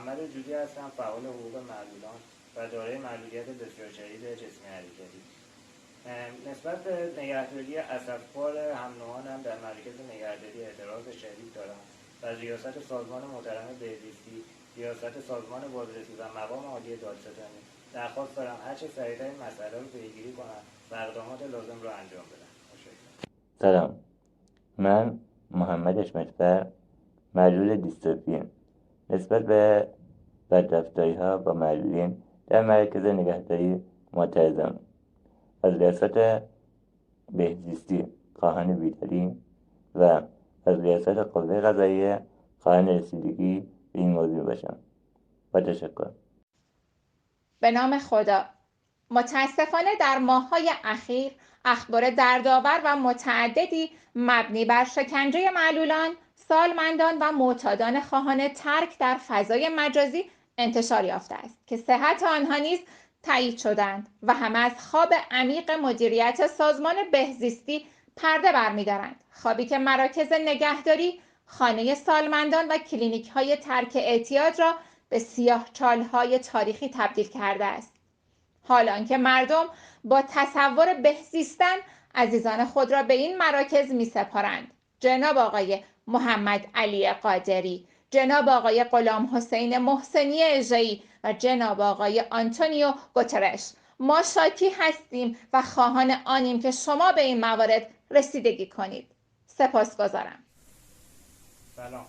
محمد جودی هستم، فعال حقوق معلولان و دارای معلولیت بسیار شدید جسمی حرکتی. نسبت به نگهداری اسفبار هم‌نوعانم در مراکز نگهداری اعتراض شدید دارم و ریاست سازمان محترم بهزیستی، ریاست سازمان بازرسی و مقام عالی دادستانی درخواست دارم هرچه سریعتر این مسئله رو پیگیری کنم و اقدامات لازم رو انجام بدم. سلام، من محمد اشمتفر، معلول دیستروفیم. نسبت به بدرفتاری‌ها با معلولین در مراکز نگهداری معترضم. از ریاست بهزیستی خواهان بیداری و از ریاست قوه قضاییه خواهان رسیدگی به این موضوع باشم. با تشکر. به نام خدا. متاسفانه در ماه‌های اخیر اخبار دردآور و متعددی مبنی بر شکنجه معلولان، سالمندان و معتادان خواهان ترک در فضای مجازی انتشار یافته است که صحت آنها نیز تایید شدند و همه از خواب عمیق مدیریت سازمان بهزیستی پرده برمی‌دارند. خوابی که مراکز نگهداری، خانه سالمندان و کلینیک‌های ترک اعتیاد را به سیاه‌چاله‌های تاریخی تبدیل کرده است. حالان که مردم با تصور بهزیستن عزیزان خود را به این مراکز می سپارند. جناب آقای محمد علی قادری، جناب آقای غلام حسین محسنی اژه‌ای و جناب آقای آنتونیو گوترش، ما شاکی هستیم و خواهان آنیم که شما به این موارد رسیدگی کنید. سپاسگزارم. سلام.